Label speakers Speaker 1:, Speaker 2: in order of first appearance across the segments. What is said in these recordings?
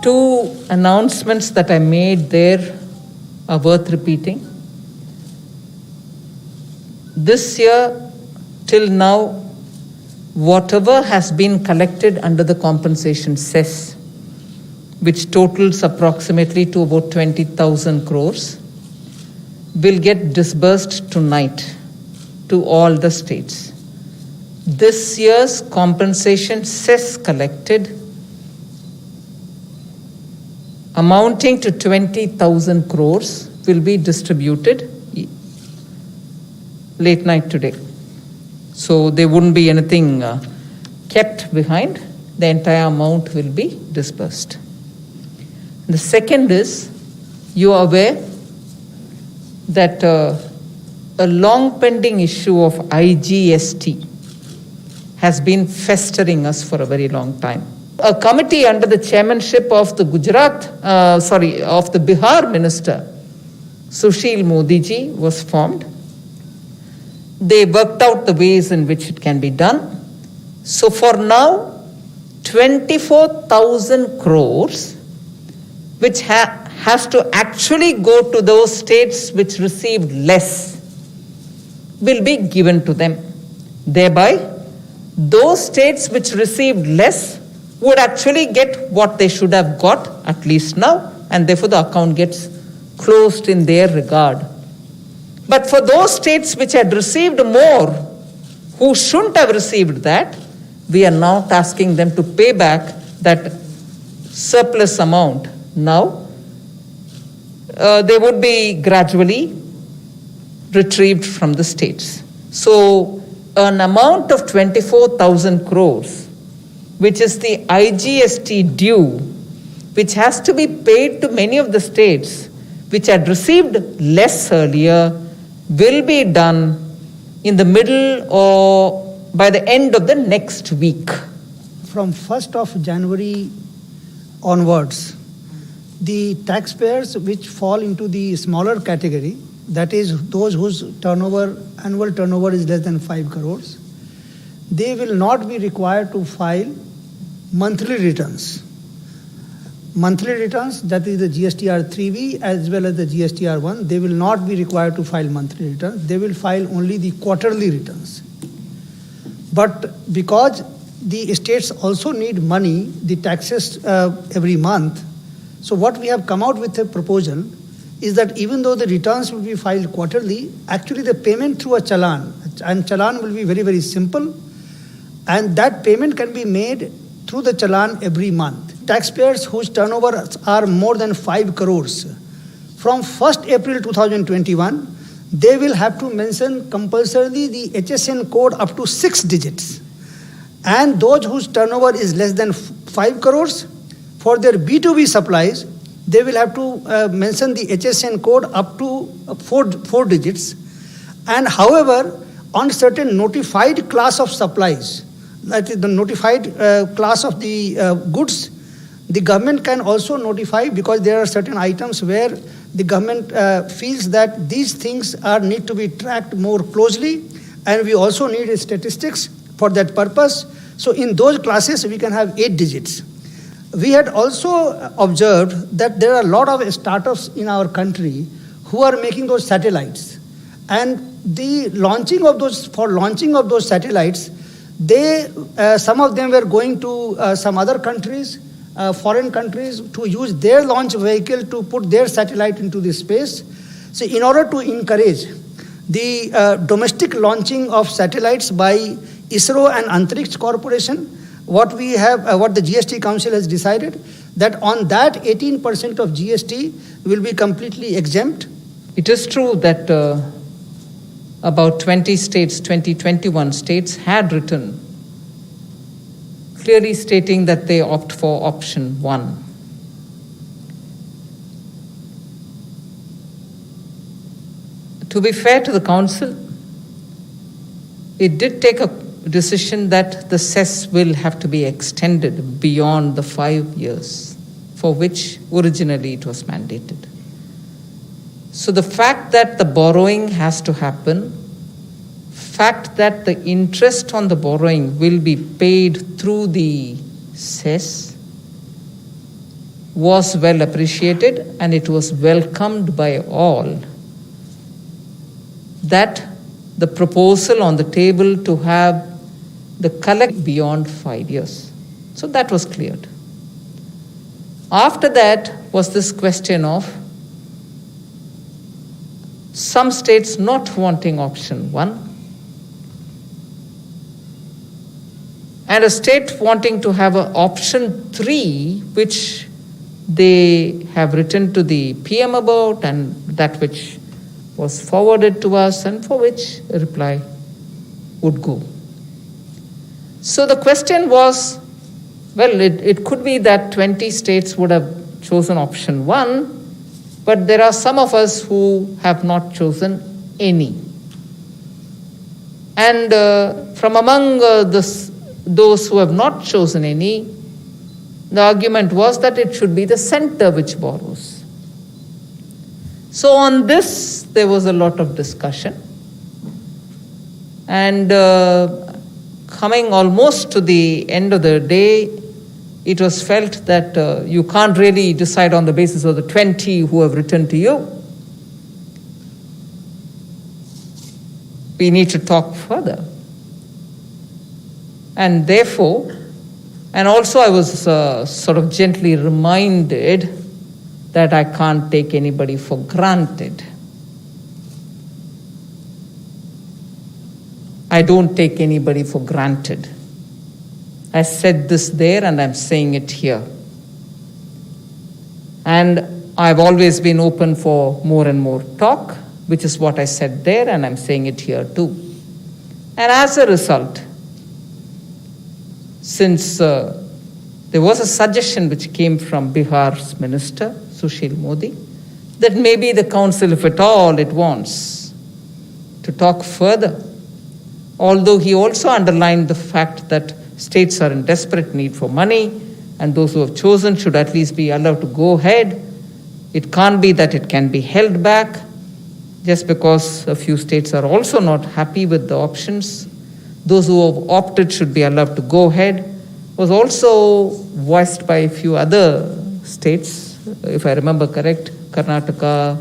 Speaker 1: Two announcements that I made there are worth repeating. This year, till now, whatever has been collected under the compensation cess, which totals approximately to about 20,000 crores, will get disbursed tonight to all the states. This year's compensation cess collected amounting to 20,000 crores will be distributed late night today. So there wouldn't be anything kept behind. The entire amount will be disbursed. The second is, you are aware that a long pending issue of IGST has been festering us for a very long time. A committee under the chairmanship of the of the Bihar minister, Sushil Modi ji, was formed. They worked out the ways in which it can be done. So for now, 24,000 crores, which has to actually go to those states which received less, will be given to them. Thereby, those states which received less would actually get what they should have got, at least now, and therefore the account gets closed in their regard. But for those states which had received more, who shouldn't have received that, we are now asking them to pay back that surplus amount. Now, they would be gradually retrieved from the states. So, an amount of 24,000 crores, which is the IGST due, which has to be paid to many of the states which had received less earlier, will be done in the middle or by the end of the next week.
Speaker 2: From 1st of January onwards, the taxpayers which fall into the smaller category, that is those whose annual turnover is less than 5 crores, they will not be required to file monthly returns. Monthly returns, that is the GSTR 3B as well as the GSTR 1, they will not be required to file monthly returns. They will file only the quarterly returns. But because the states also need money, the taxes every month, so what we have come out with a proposal is that even though the returns will be filed quarterly, actually the payment through a challan, and challan will be very, very simple, and that payment can be made through the challan every month. Taxpayers whose turnovers are more than 5 crores, from 1st April 2021, they will have to mention compulsorily the HSN code up to 6 digits. And those whose turnover is less than 5 crores, for their B2B supplies, they will have to mention the HSN code up to 4 digits. And however, on certain notified class of supplies, that is the notified class of the goods, the government can also notify, because there are certain items where the government feels that these things need to be tracked more closely, and we also need statistics for that purpose. So in those classes, we can have 8 digits. We had also observed that there are a lot of startups in our country who are making those satellites. And the launching of those satellites, some of them were going to some other countries, foreign countries, to use their launch vehicle to put their satellite into the space. So in order to encourage the domestic launching of satellites by ISRO and Antariksh Corporation, what the GST Council has decided, that on that 18% of GST will be completely exempt.
Speaker 1: It is true that about 21 states had written clearly stating that they opt for option 1. To be fair to the Council, it did take a decision that the cess will have to be extended beyond the 5 years for which originally it was mandated. So the fact that the borrowing has to happen fact that the interest on the borrowing will be paid through the cess was well appreciated, and it was welcomed by all. That the proposal on the table to have the collect beyond 5 years. So that was cleared. After that was this question of some states not wanting option 1 and a state wanting to have an option 3, which they have written to the PM about, and that which was forwarded to us, and for which a reply would go. So the question was, well, it could be that 20 states would have chosen option 1, but there are some of us who have not chosen any. And from among those who have not chosen any, the argument was that it should be the center which borrows. So on this, there was a lot of discussion. And coming almost to the end of the day, it was felt that you can't really decide on the basis of the 20 who have written to you. We need to talk further. And therefore, and also I was sort of gently reminded that I can't take anybody for granted. I don't take anybody for granted. I said this there and I'm saying it here. And I've always been open for more and more talk, which is what I said there, and I'm saying it here too. And as a result, since there was a suggestion which came from Bihar's minister, Sushil Modi, that maybe the council, if at all it wants to talk further, although he also underlined the fact that states are in desperate need for money, and those who have chosen should at least be allowed to go ahead. It can't be that it can be held back just because a few states are also not happy with the options. Those who have opted should be allowed to go ahead. Was also voiced by a few other states, if I remember correct, Karnataka,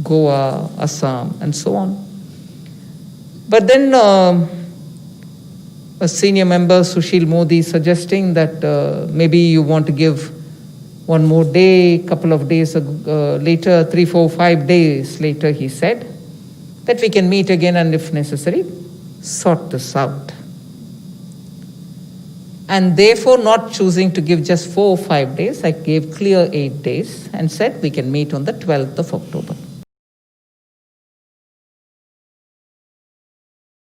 Speaker 1: Goa, Assam, and so on. But then a senior member, Sushil Modi, suggesting that maybe you want to give one more day, couple of days later, 3, 4, 5 days later, he said, that we can meet again and if necessary, sort this out. And therefore, not choosing to give just 4 or 5 days, I gave clear 8 days and said we can meet on the 12th of October.